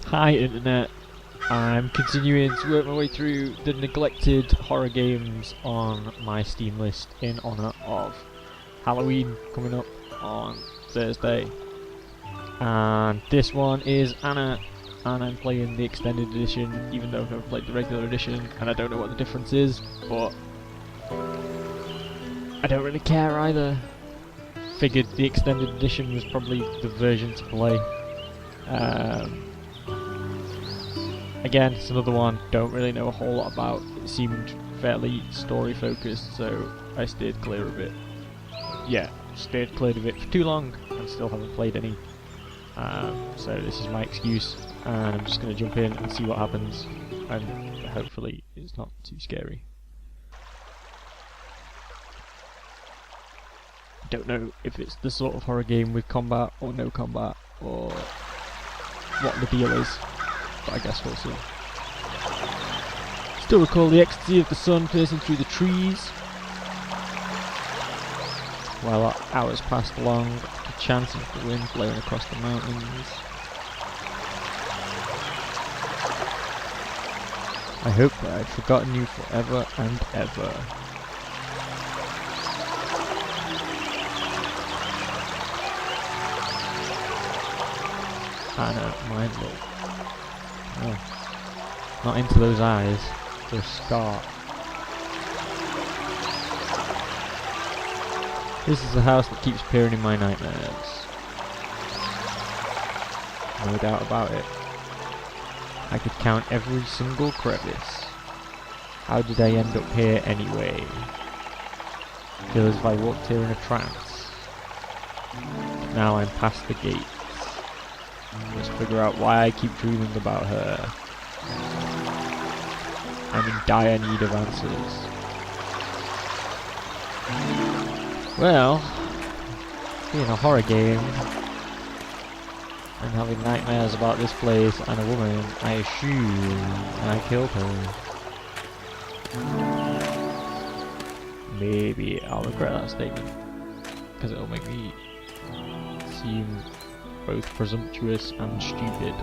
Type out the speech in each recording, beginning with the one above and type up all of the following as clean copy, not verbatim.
Hi internet, I'm continuing to work my way through the neglected horror games on my Steam list in honour of Halloween coming up on Thursday. And this one is Anna, and I'm playing the extended edition even though I've never played the regular edition and I don't know what the difference is, but I don't really care either. Figured the extended edition was probably the version to play. Again, it's another one, don't really know a whole lot about. It seemed fairly story focused, so I steered clear of it. Yeah, steered clear of it for too long and still haven't played any. So this is my excuse, and I'm just going to jump in and see what happens, and hopefully it's not too scary. Don't know if it's the sort of horror game with combat or no combat, or what the deal is, but I guess we'll see. Still recall the ecstasy of the sun piercing through the trees. While hours passed along, the chance of the wind blowing across the mountains. I hoped that I'd forgotten you forever and ever. Anna, my love. Oh. Not into those eyes. They're scarred. This is the house that keeps appearing in my nightmares. No doubt about it. I could count every single crevice. How did I end up here anyway? I feel as if I walked here in a trance. Now I'm past the gates. Let's figure out why I keep dreaming about her. I'm in dire need of answers. Well, being a horror game and having nightmares about this place and a woman, I assume I killed her. Maybe I'll regret that statement, because it'll make me seem both presumptuous and stupid.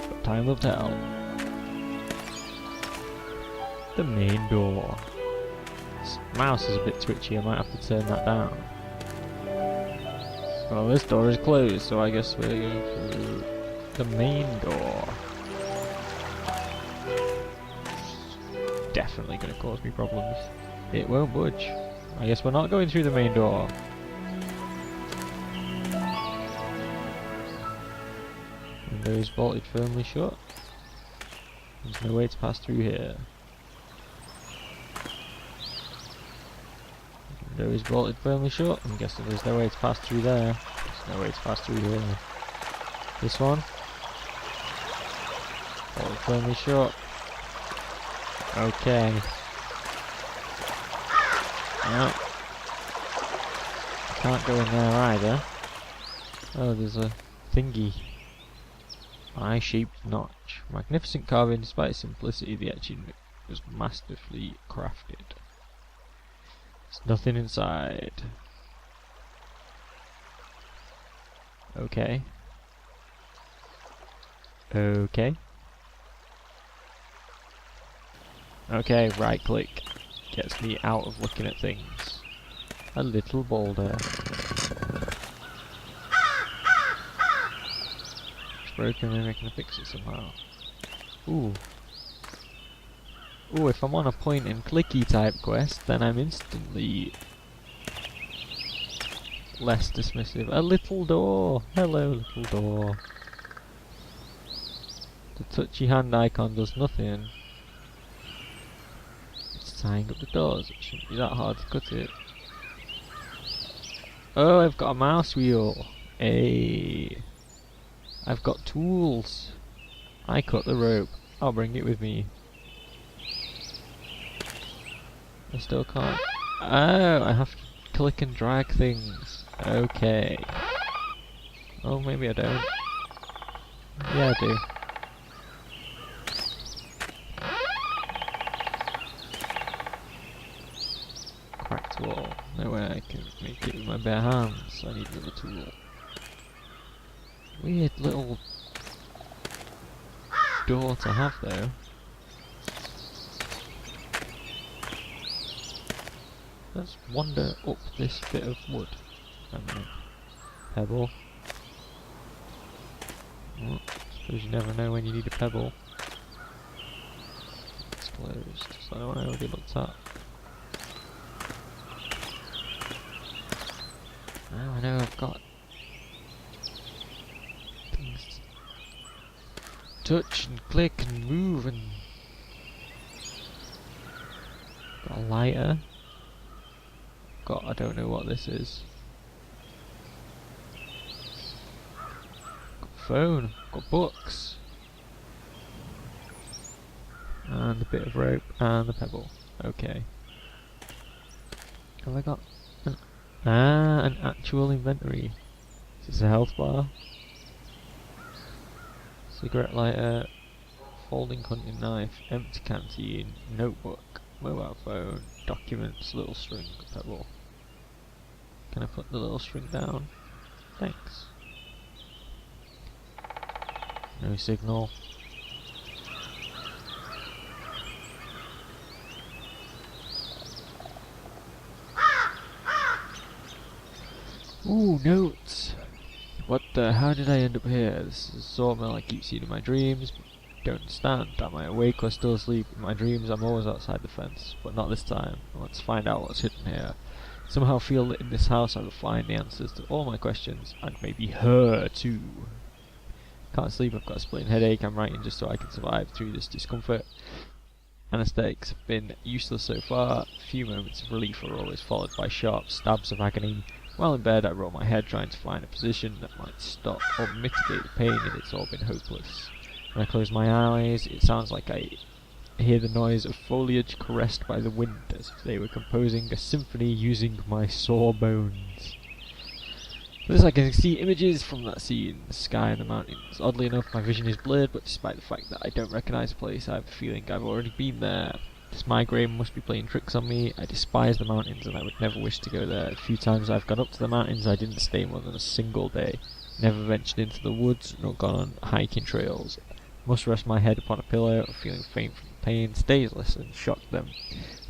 But time will tell. The main door. This mouse is a bit twitchy, I might have to turn that down. Well, this door is closed, so I guess we're going through the main door. Definitely going to cause me problems. It won't budge. I guess we're not going through the main door. Window is bolted firmly shut. There's no way to pass through here. Window is bolted firmly shut. I'm guessing there's no way to pass through there. There's no way to pass through here. This one. Bolted firmly shut. Okay. No. Can't go in there either. Oh, there's a thingy. Eye-shaped notch. Magnificent carving, despite its simplicity, the etching was masterfully crafted. There's nothing inside. Okay. Okay. Okay, right click. Gets me out of looking at things. A little boulder. It's broken and I can fix it somehow. Ooh. Ooh, if I'm on a point and clicky type quest, then I'm instantly less dismissive. A little door! Hello, little door. The touchy hand icon does nothing. It's tying up the doors. It shouldn't be that hard to cut it. Oh, I've got a mouse wheel. Hey, I've got tools. I cut the rope. I'll bring it with me. I still can't. Oh, I have to click and drag things. Okay. Oh, maybe I don't. Yeah, I do. Cracked wall. No way I can make it with my bare hands. I need another tool. Weird little door to have though. Let's wander up this bit of wood. I mean, pebble. Well, suppose you never know when you need a pebble. It's closed, so that one I already looked at. Now I know I've got things to touch and click and move and... Got a lighter. Got, I don't know what this is. Got a phone, got books. And a bit of rope and a pebble. Okay. Have I got an actual inventory? Is this a health bar? Cigarette lighter, folding hunting knife, empty canteen, notebook, mobile phone, documents, little string, pebble. Can I put the little string down? Thanks. No signal. Ooh, notes! What the, how did I end up here? This is a sawmill I keep seeing in my dreams, but don't understand. Am I awake or still asleep? In my dreams I'm always outside the fence, but not this time. Let's find out what's hidden here. Somehow feel that in this house I will find the answers to all my questions, and maybe her too. Can't sleep, I've got a splitting headache, I'm writing just so I can survive through this discomfort. Anesthetics have been useless so far. Few moments of relief are always followed by sharp stabs of agony. While in bed I roll my head trying to find a position that might stop or mitigate the pain, and it's all been hopeless. When I close my eyes, it sounds like I hear the noise of foliage caressed by the wind, as if they were composing a symphony using my sore bones. For this I can see images from that scene, the sky and the mountains. Oddly enough, my vision is blurred, but despite the fact that I don't recognise the place, I have the feeling I've already been there. This migraine must be playing tricks on me. I despise the mountains and I would never wish to go there. The few times I've gone up to the mountains I didn't stay more than a single day. Never ventured into the woods, nor gone on hiking trails. Must rest my head upon a pillow, feeling faint from pain. Today's lesson shocked them.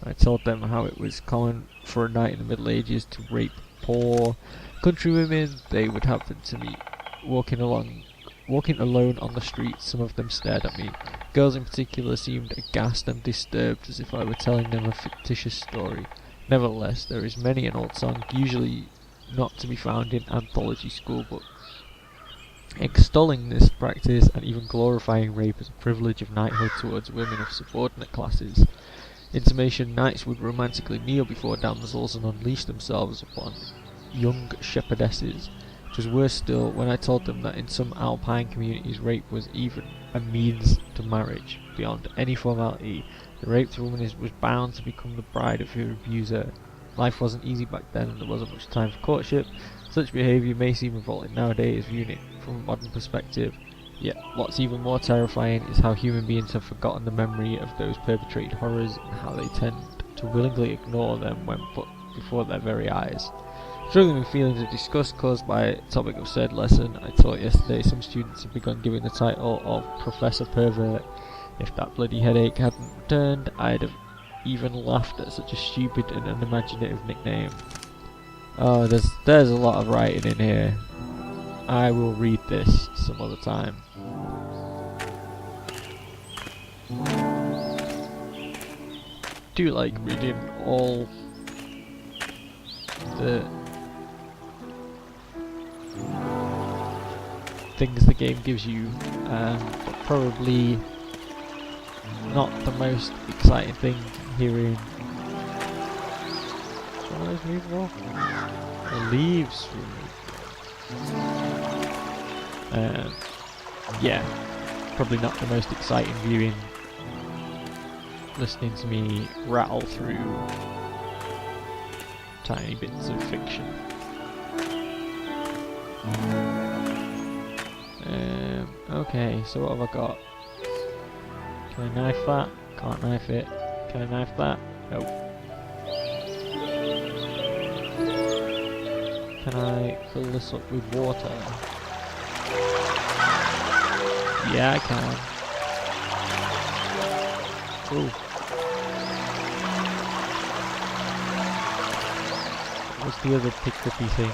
I told them how it was common for a knight in the Middle Ages to rape poor countrywomen. They would happen to me walking alone on the street. Some of them stared at me. Girls in particular seemed aghast and disturbed, as if I were telling them a fictitious story. Nevertheless, there is many an old song, usually not to be found in anthology schoolbooks, extolling this practice and even glorifying rape as a privilege of knighthood towards women of subordinate classes. Intimation knights would romantically kneel before damsels and unleash themselves upon young shepherdesses. It was worse still when I told them that in some alpine communities rape was even a means to marriage. Beyond any formality, the raped woman was bound to become the bride of her abuser. Life wasn't easy back then and there wasn't much time for courtship. Such behaviour may seem revolting nowadays, viewing it from a modern perspective. Yet what's even more terrifying is how human beings have forgotten the memory of those perpetrated horrors and how they tend to willingly ignore them when put before their very eyes. Struggling with feelings of disgust caused by the topic of said lesson I taught yesterday, some students have begun giving the title of Professor Pervert. If that bloody headache hadn't returned, I'd have even laughed at such a stupid and unimaginative nickname. Oh, there's a lot of writing in here. I will read this some other time. Do like reading all the things the game gives you, but probably not the most exciting thing hearing. What is moving off? The leaves. Yeah, probably not the most exciting viewing. Listening to me rattle through tiny bits of fiction. Okay, so what have I got? Can I knife that? Can't knife it. Can I knife that? Nope. Can I fill this up with water? Yeah, I can. Oh. What's the other pick-uppy thing?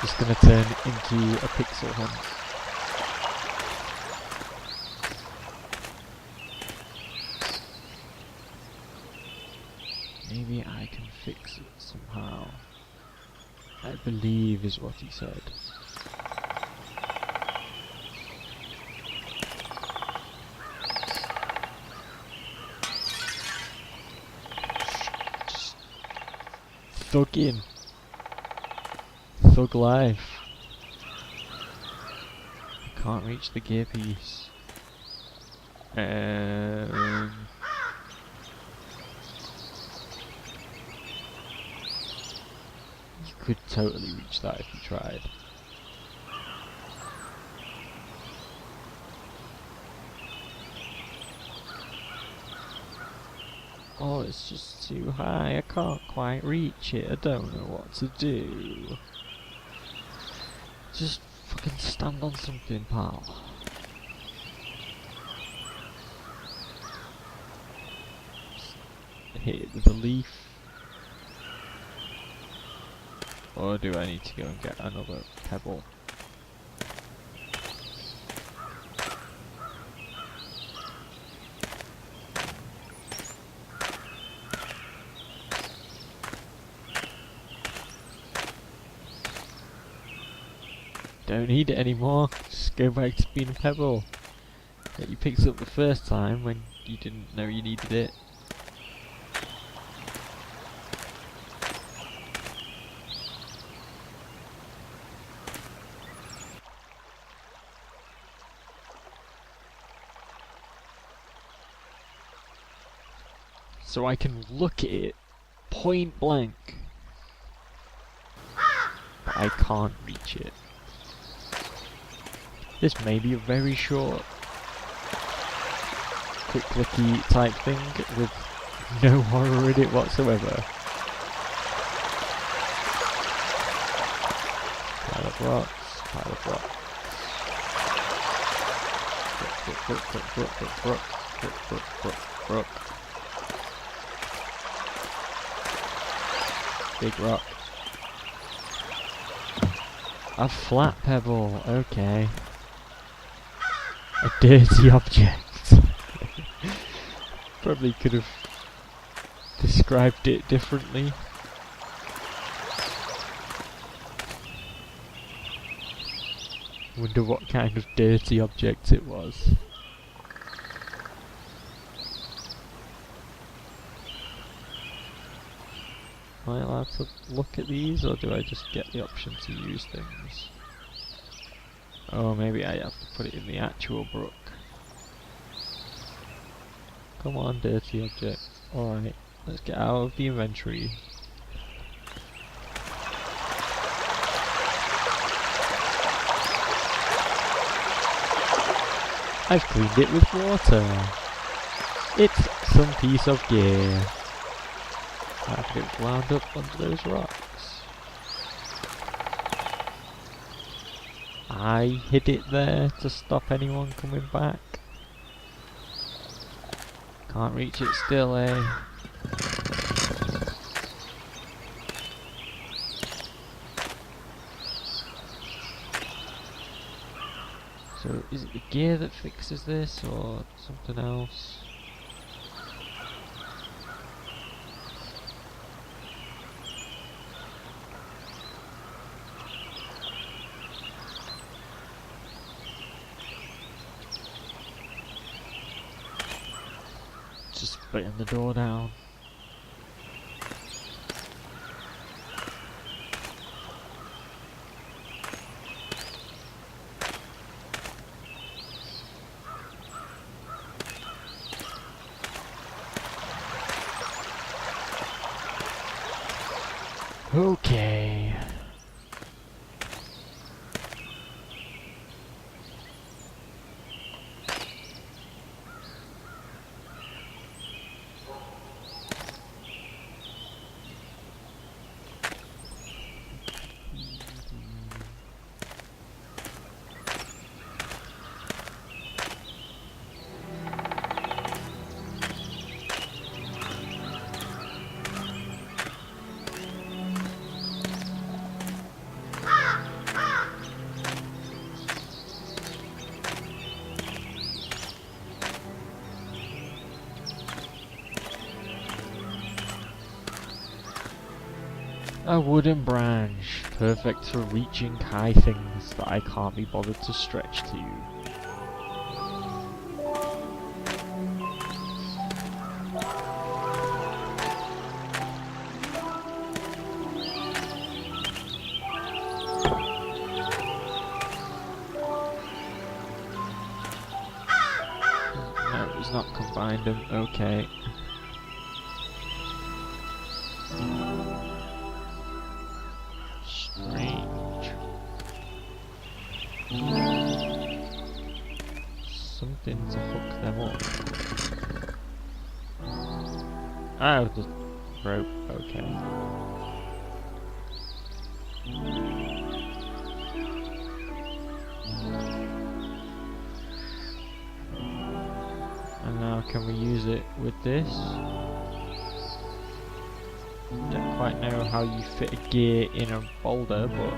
Just gonna turn into a pixel hunt. Maybe I can fix it somehow. I believe is what he said. Just thug in. Thug life. I can't reach the gear piece. You could totally reach that if you tried. Oh, it's just too high. I can't quite reach it. I don't know what to do. Just fucking stand on something, pal. Just hit it with a leaf. Or do I need to go and get another pebble? Don't need it anymore. Just go back to being a pebble that you picked up the first time when you didn't know you needed it. So I can look at it point blank, but I can't reach it. This may be a very short, quick clicky type thing with no horror in it whatsoever. Pile of rocks, pile of rocks. Brook. Big rock. A flat pebble, okay. A dirty object. Probably could have described it differently. Wonder what kind of dirty object it was. Am I allowed to look at these, or do I just get the option to use things? Oh, maybe I have to put it in the actual brook. Come on, dirty object. Alright, let's get out of the inventory. I've cleaned it with water. It's some piece of gear. After it's wound up under those rocks. I hid it there to stop anyone coming back. Can't reach it still, eh? So, is it the gear that fixes this, or something else? Just putting the door down. Okay. A wooden branch, perfect for reaching high things that I can't be bothered to stretch to. No, it's not combined them, okay. Strange. Something to hook them up. Oh, the rope, okay. And now can we use it with this? Don't quite know how you fit a gear in a boulder, but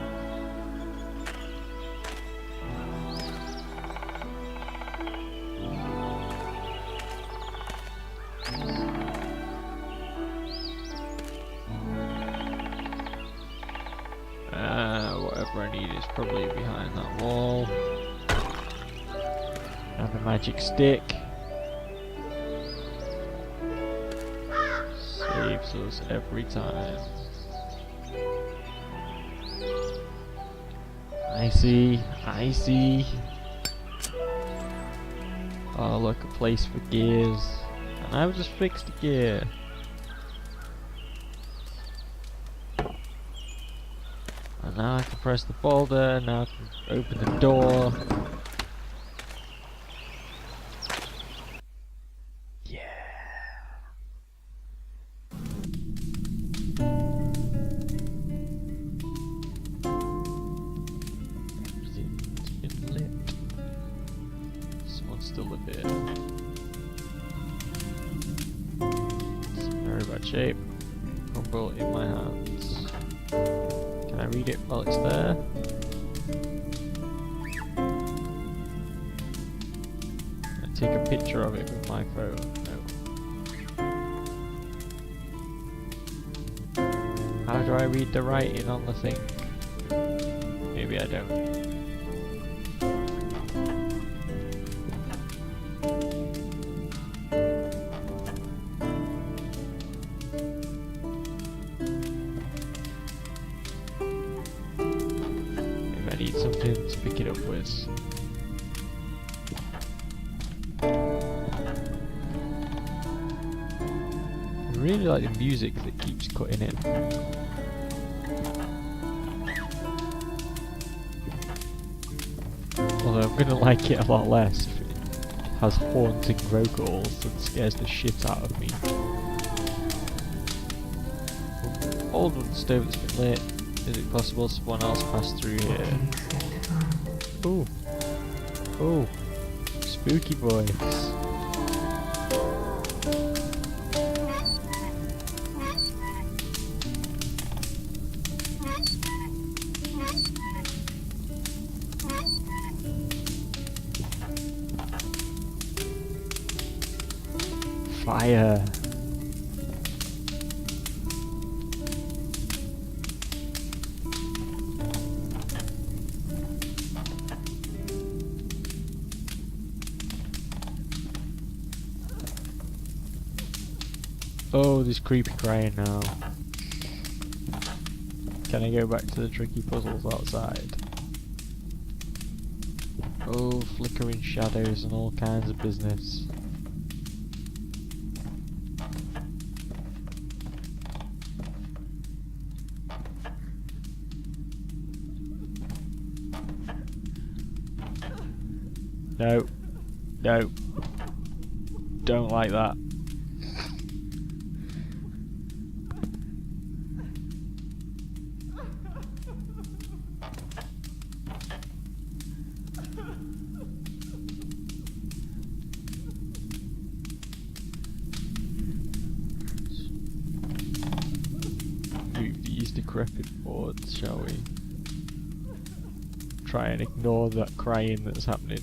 whatever I need is probably behind that wall. And the magic stick saves us every time. I see. Oh look, a place for gears. And I've just fixed a gear. And now I can press the boulder, now I can open the door. Still live here. It's in very bad shape. Crumble in my hands. Can I read it while it's there? Can I take a picture of it with my phone? No. How do I read the writing on the thing? Maybe I don't. I need something to pick it up with. I really like the music that keeps cutting in. Although I'm gonna like it a lot less if it has haunting vocals and scares the shit out of me. Old wooden stove that's been lit. Is it possible someone else passed through here? Ooh. Ooh. Spooky voice. Fire. Oh, there's creepy crying now. Can I go back to the tricky puzzles outside? Oh, flickering shadows and all kinds of business. No. No. Don't like that. Move these decrepit boards, shall we? Try and ignore that crying that's happening.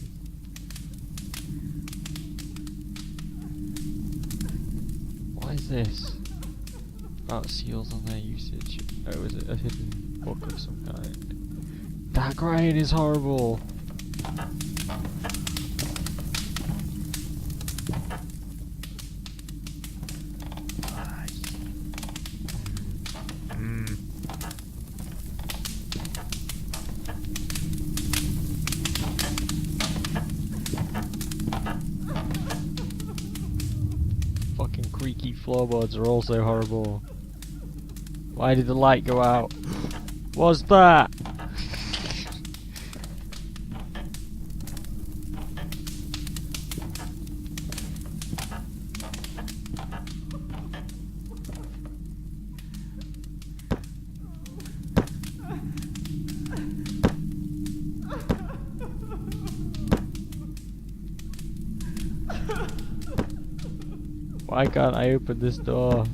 What is this? about seals on their usage. Oh, is it a hidden book of some kind? That crying is horrible! Fucking creaky floorboards are also horrible. Why did the light go out? What's that? Why can't I open this door?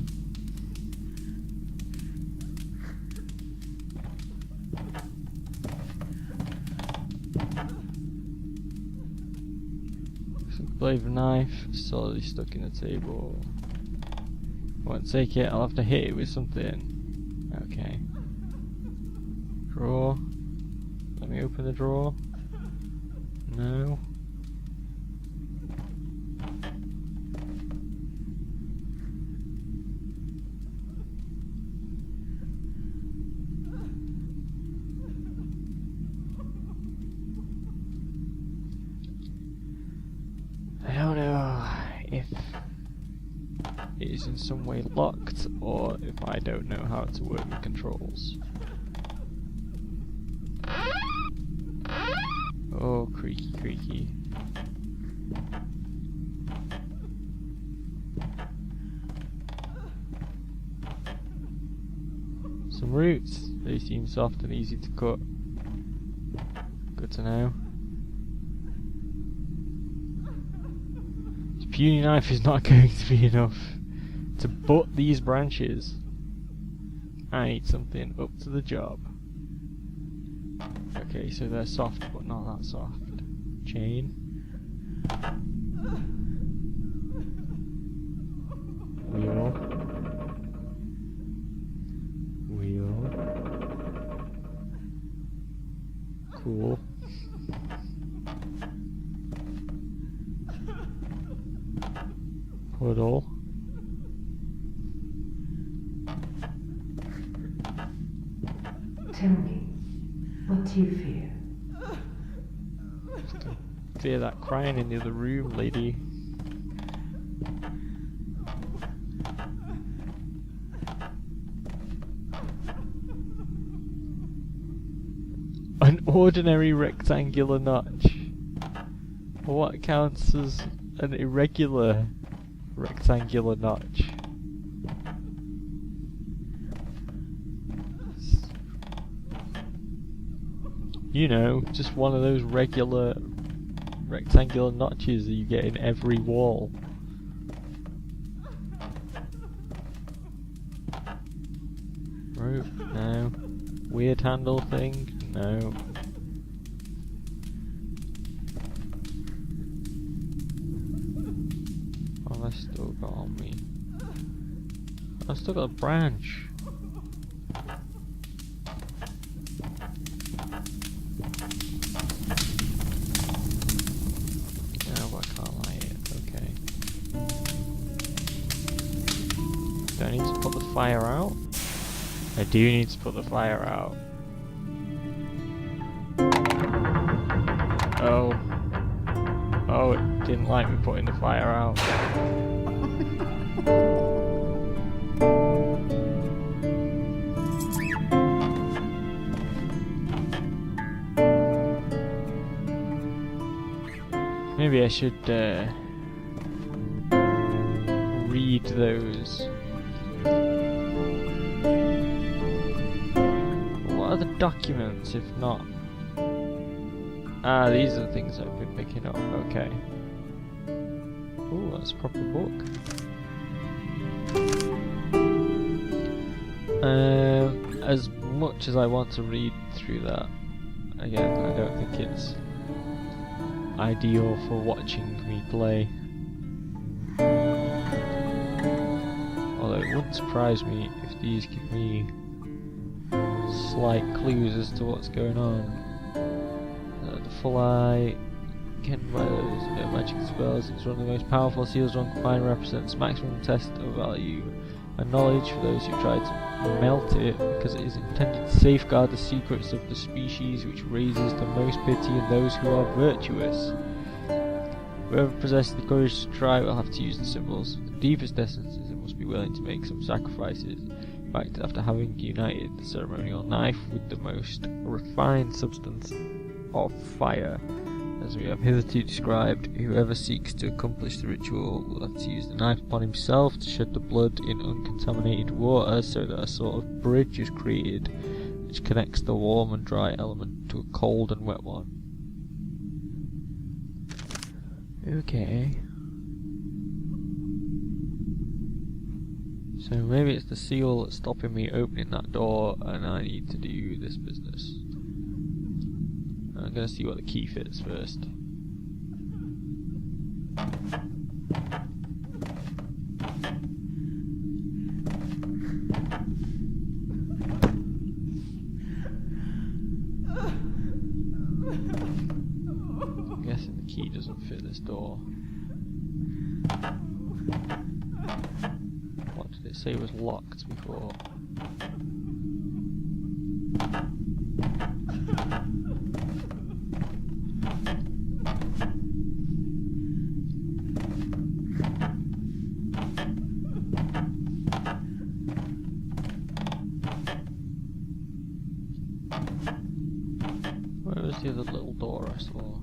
Blade knife, solidly stuck in the table. Won't take it, I'll have to hit it with something. Okay. Drawer. Let me open the drawer. No. I don't know if it is in some way locked or if I don't know how to work the controls. Oh, creaky, creaky. Some roots. They seem soft and easy to cut. Good to know. This puny knife is not going to be enough to butt these branches. I need something up to the job. Okay, so they're soft, but not that soft. Chain. Wheel. Wheel. Cool. Puddle. Tell me, what do you fear? Fear that crying in the other room, lady. An ordinary rectangular notch. What counts as an irregular rectangular notch? You know, just one of those regular rectangular notches that you get in every wall. Rope? No. Weird handle thing? No. Oh, I've still got on me. I've still got a branch. Do I need to put the fire out? I do need to put the fire out. Oh. Oh, it didn't like me putting the fire out. Maybe I should read those. What are the documents if not? Ah, these are the things I've been picking up. Okay. Ooh, that's a proper book. As much as I want to read through that, again, I don't think it's ideal for watching me play. Although it wouldn't surprise me if these give me slight clues as to what's going on. The Full Eye, can by those magic spells, it's one of the most powerful seals one can find, represents maximum test of value and knowledge for those who try to melt it, because it is intended to safeguard the secrets of the species, which raises the most pity in those who are virtuous. Whoever possesses the courage to try will have to use the symbols. The deepest essences, it must be willing to make some sacrifices. In fact, after having united the ceremonial knife with the most refined substance of fire, as we have hitherto described, whoever seeks to accomplish the ritual will have to use the knife upon himself to shed the blood in uncontaminated water, so that a sort of bridge is created which connects the warm and dry element to a cold and wet one. Okay. So maybe it's the seal that's stopping me opening that door, and I need to do this business. I'm gonna see what the key fits first. I'm guessing the key doesn't fit this door. What did it say was locked before? Where was the other little door I saw?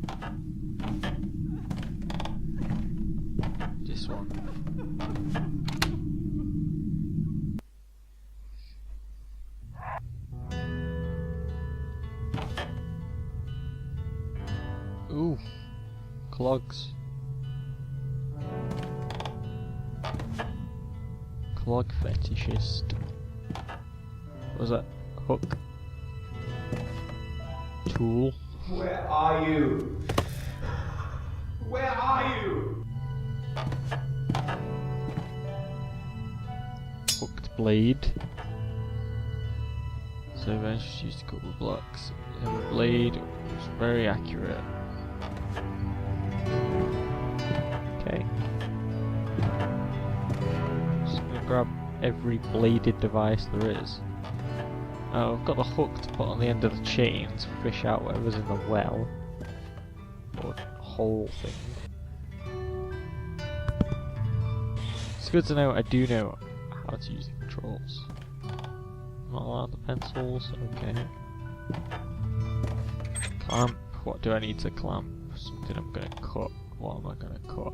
This one. Ooh, clogs. Clog fetishist. What was that? Hook. Tool. Where are you? Where are you? Hooked blade. So eventually used to cut with blocks. The blade was very accurate. Okay. Just gonna grab every bladed device there is. Oh, I've got the hook to put on the end of the chain to fish out whatever's in the well. Or hole thing. It's good to know I do know how to use the controls. Not allowed the pencils, okay. Clamp, what do I need to clamp? Something I'm gonna cut. What am I gonna cut?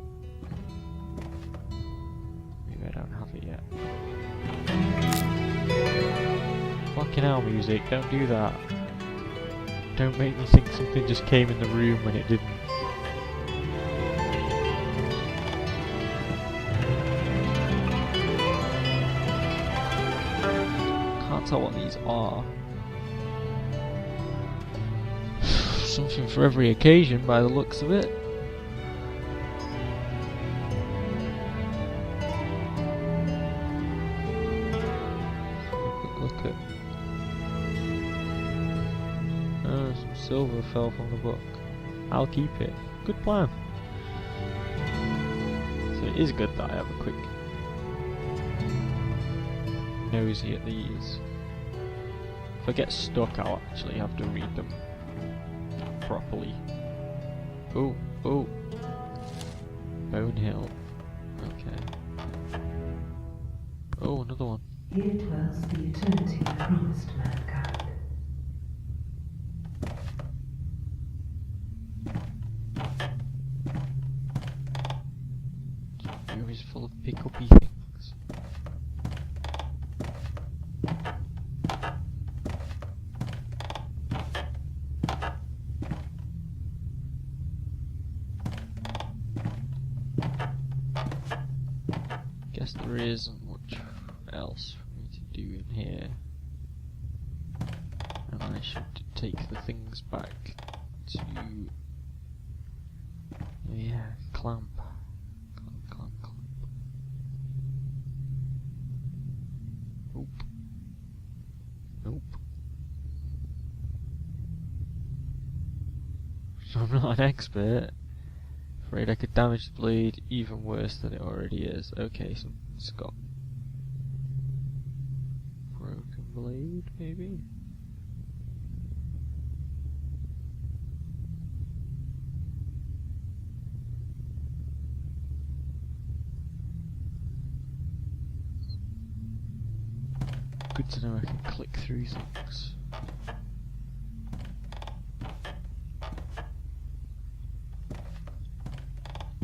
Maybe I don't have it yet. Fucking hell, music, don't do that. Don't make me think something just came in the room when it didn't. Can't tell what these are. Something for every occasion by the looks of it. Look at. Oh, some silver fell from the book. I'll keep it. Good plan. So it is good that I have a quick nosy at these. If I get stuck, I'll actually have to read them properly. Oh, oh. Bone Hill. Okay. Oh, another one. Here dwells the eternity promised mankind. Room is full of pick-uppy things. Guess there isn't much else for me to do in here. And I should take the things back to... Oh yeah, clamp. Clamp, clamp, clamp. I'm not an expert. Afraid I could damage the blade even worse than it already is. Okay, so it's got broken blade, maybe? Good to know I can click through things.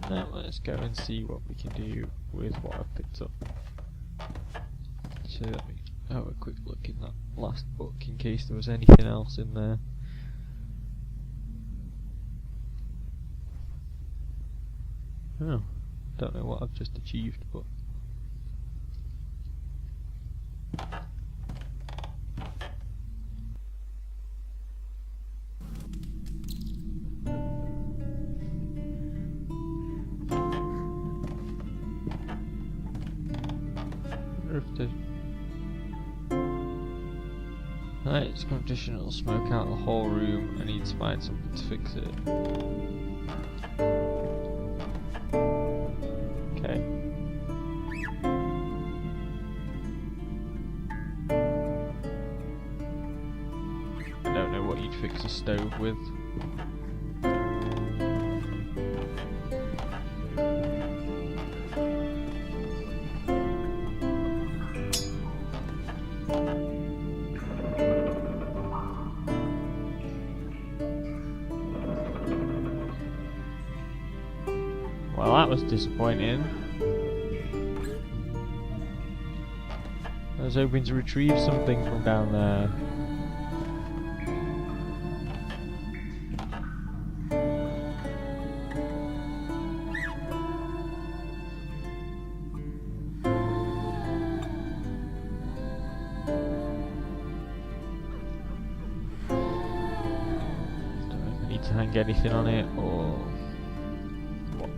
Now let's go and see what we can do with what I've picked up. So let me have a quick look in that last book in case there was anything else in there. Oh, don't know what I've just achieved, but right, it's competition, it'll smoke out the whole room. I need to find something to fix it. Okay. I don't know what you'd fix a stove with. Well, that was disappointing. I was hoping to retrieve something from down there. Don't know if I need to hang anything on it or what.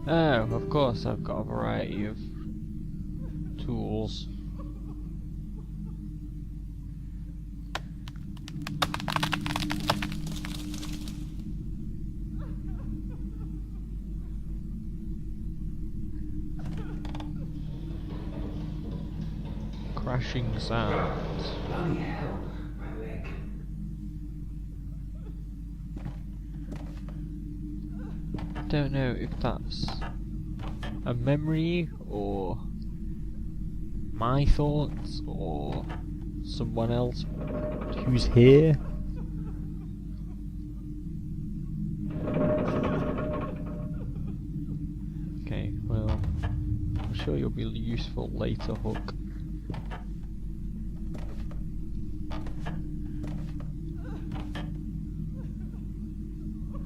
Oh, of course I've got a variety of tools. Crashing sounds. Bloody hell, my leg. Don't know if that's a memory or my thoughts or someone else who's here. Okay, well, I'm sure you'll be useful later, Hook.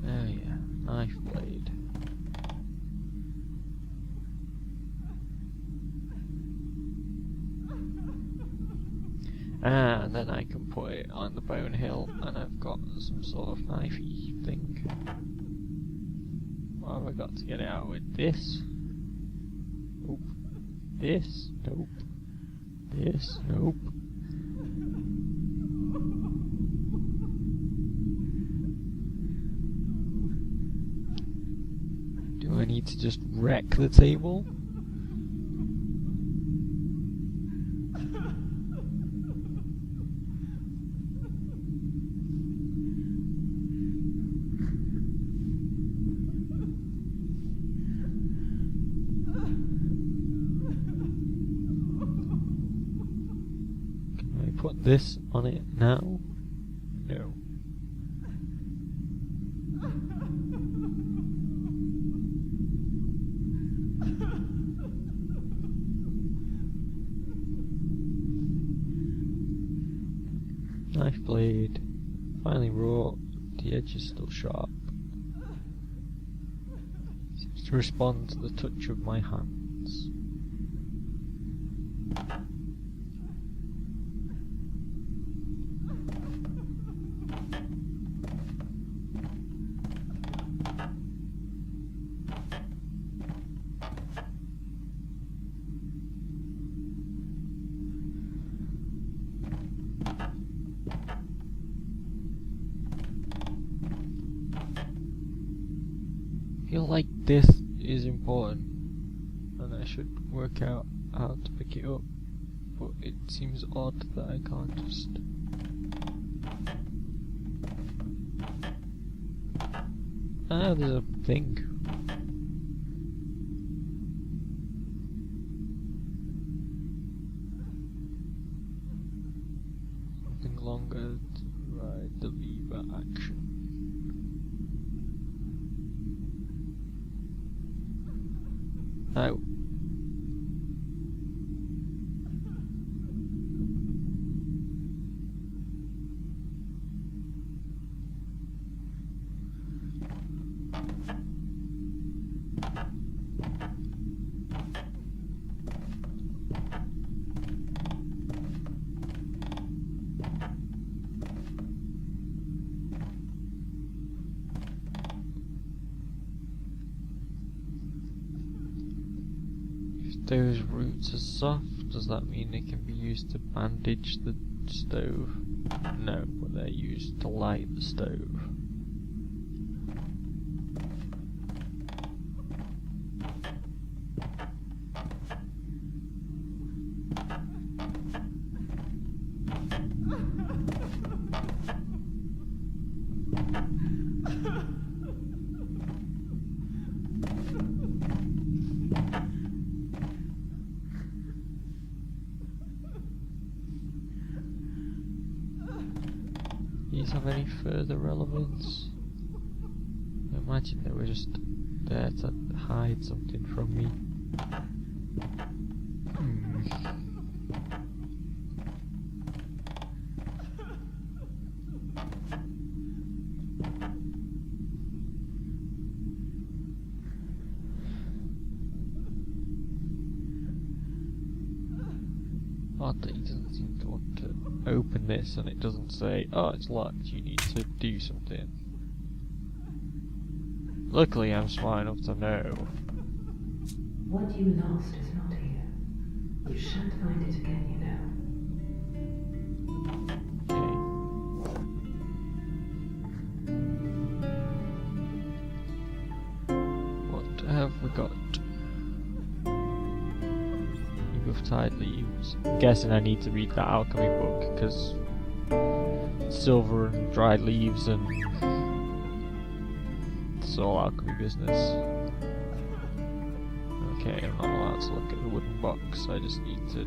Oh yeah, knife blade. And then I can put it on the bone hill, and I've got some sort of knifey thing. What have I got to get it out with? This? Nope. This? Nope. This? Nope. Do I need to just wreck the table? Put this on it now? No. Knife blade finely wrought, the edge is still sharp. Seems to respond to the touch of my hands. I feel like this is important and I should work out how to pick it up, but it seems odd that I can't just... Ah, there's a thing. Something longer to ride the lever action. Oh. Those roots are soft, does that mean they can be used to bandage the stove? No, but they're used to light the stove. These have any further relevance? I imagine they were just there to hide something from me. Odd that he doesn't seem to want to open this and it doesn't say, oh, it's locked, you need to do something. Luckily I'm smart enough to know. What you lost is not here. You shan't find it again, you know. What have we got? Of tide leaves. I'm guessing I need to read that alchemy book because silver and dried leaves and it's all alchemy business. Okay, I'm not allowed to look at the wooden box, I just need to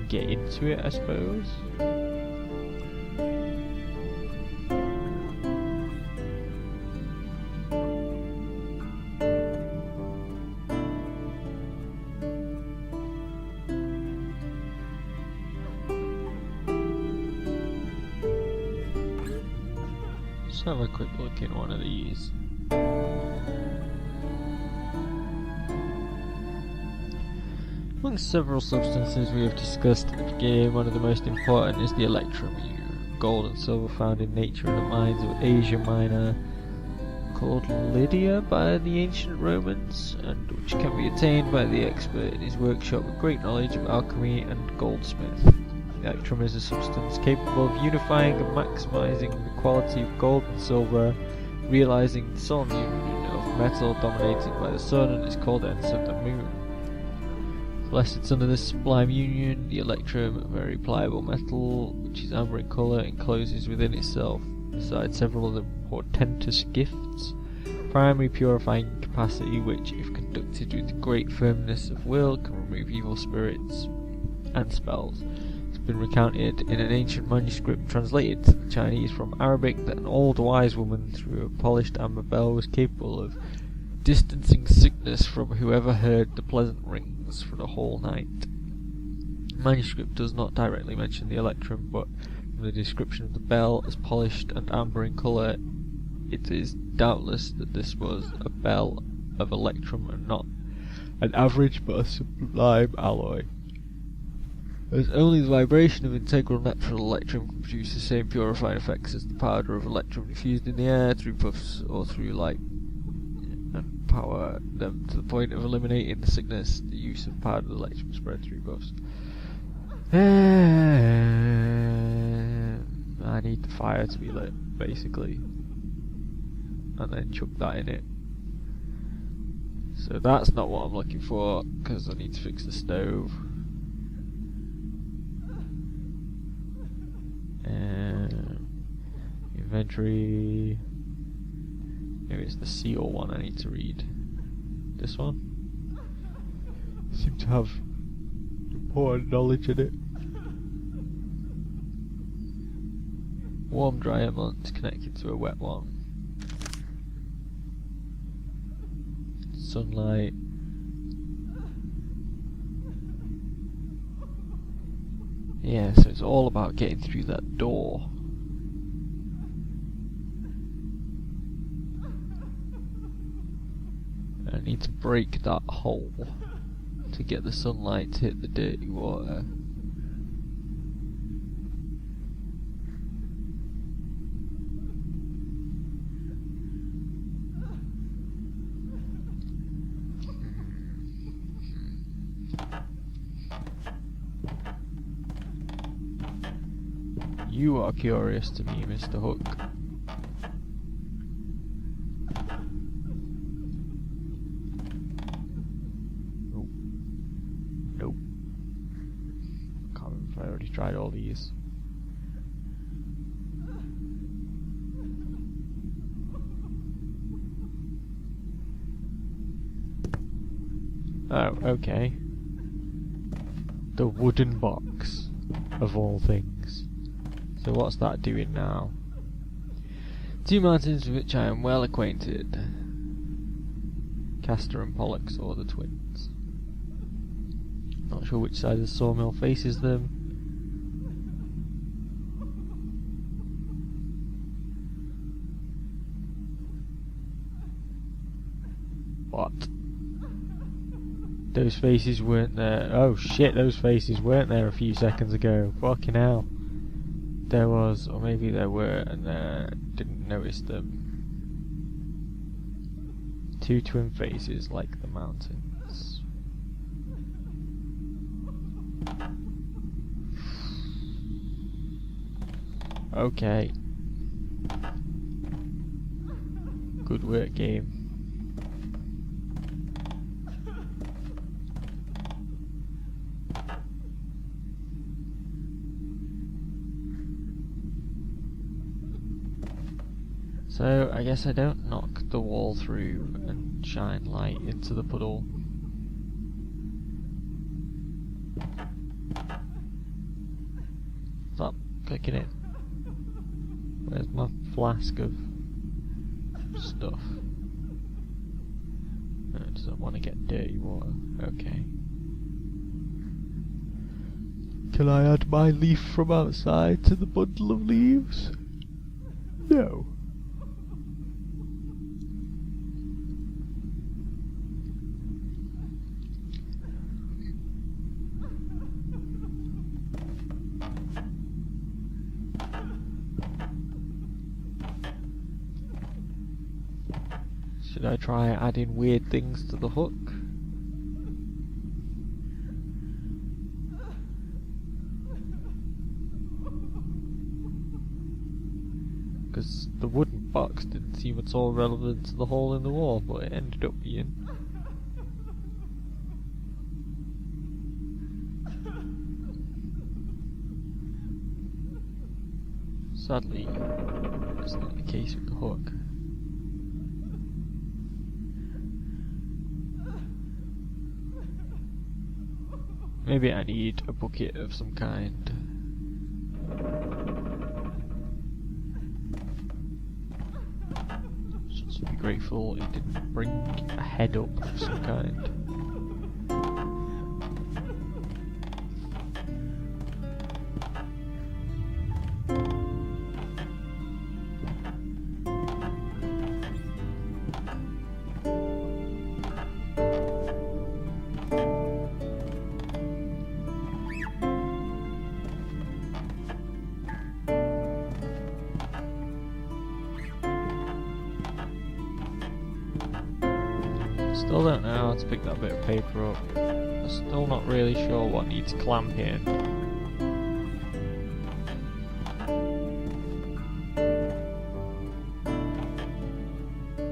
get into it, I suppose. Let's have a quick look in one of these. Among several substances we have discussed in the game, one of the most important is the electrum, gold and silver found in nature in the mines of Asia Minor, called Lydia by the ancient Romans, and which can be attained by the expert in his workshop with great knowledge of alchemy and goldsmith. Electrum is a substance capable of unifying and maximizing the quality of gold and silver, realizing the solemn union of metal dominated by the sun and its cold ends of the moon. Blessed it's under this sublime union, the electrum, a very pliable metal which is amber in colour, encloses within itself, besides several other portentous gifts, primary purifying capacity which, if conducted with great firmness of will, can remove evil spirits and spells. Been recounted in an ancient manuscript translated to the Chinese from Arabic that an old wise woman through a polished amber bell was capable of distancing sickness from whoever heard the pleasant rings for the whole night. The manuscript does not directly mention the electrum, but from the description of the bell as polished and amber in colour, it is doubtless that this was a bell of electrum and not an average but a sublime alloy. As only the vibration of integral natural electrum can produce the same purifying effects as the powder of electrum diffused in the air through puffs or through light, and power them to the point of eliminating the sickness, the use of powdered electrum spread through puffs. I need the fire to be lit, basically, and then chuck that in it. So that's not what I'm looking for, because I need to fix the stove. Inventory. Maybe it's the seal one I need to read. This one? Seem to have important knowledge in it. Warm dry element connected to a wet one. Sunlight. Yeah, so it's all about getting through that door. I need to break that hole to get the sunlight to hit the dirty water. You are curious to me, Mr. Hook. Nope. Nope. Can't remember if I already tried all these. Oh, okay. The wooden box, of all things. So what's that doing now? Two mountains with which I am well acquainted. Castor and Pollux, or the twins. Not sure which side of the sawmill faces them. What? Those faces weren't there. Oh shit, those faces weren't there a few seconds ago. Fucking hell. There was, or maybe there were, and didn't notice them. Two twin faces like the mountains. Okay. Good work, game. So, I guess I don't knock the wall through and shine light into the puddle. Stop clicking it. Where's my flask of stuff? No, it doesn't want to get dirty water. Okay. Can I add my leaf from outside to the bundle of leaves? No. Should I try adding weird things to the hook? Because the wooden box didn't seem at all relevant to the hole in the wall, but it ended up being. Sadly, that's not the case with the hook. Maybe I need a bucket of some kind. Should be grateful it didn't bring a head up of some kind. Still don't know how to pick that bit of paper up. I'm still not really sure what needs clamping.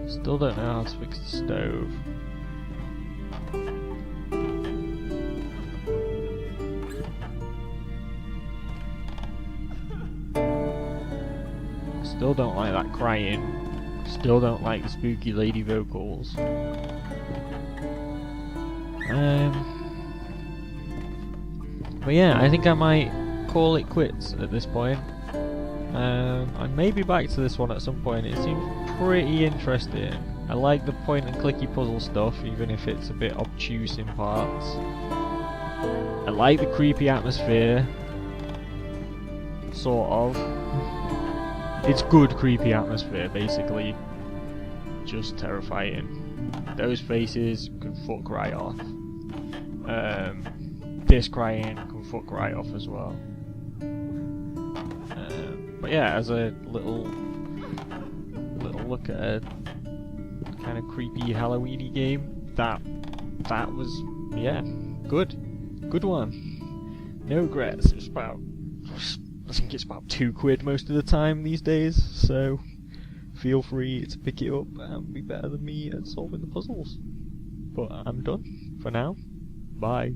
Still don't know how to fix the stove. Still don't like that crying. Still don't like the spooky lady vocals. But yeah, I think I might call it quits at this point. I may be back to this one at some point. It seems pretty interesting. I like the point and clicky puzzle stuff, even if it's a bit obtuse in parts. I like the creepy atmosphere. Sort of. It's good creepy atmosphere, basically. Just terrifying. Those faces can fuck right off. This crying can fuck right off as well. But yeah, as a little look at a kind of creepy Halloweeny game, that was, yeah, good one. No regrets. It's about, I think it's about £2 most of the time these days, so feel free to pick it up and be better than me at solving the puzzles. But I'm done for now. Bye.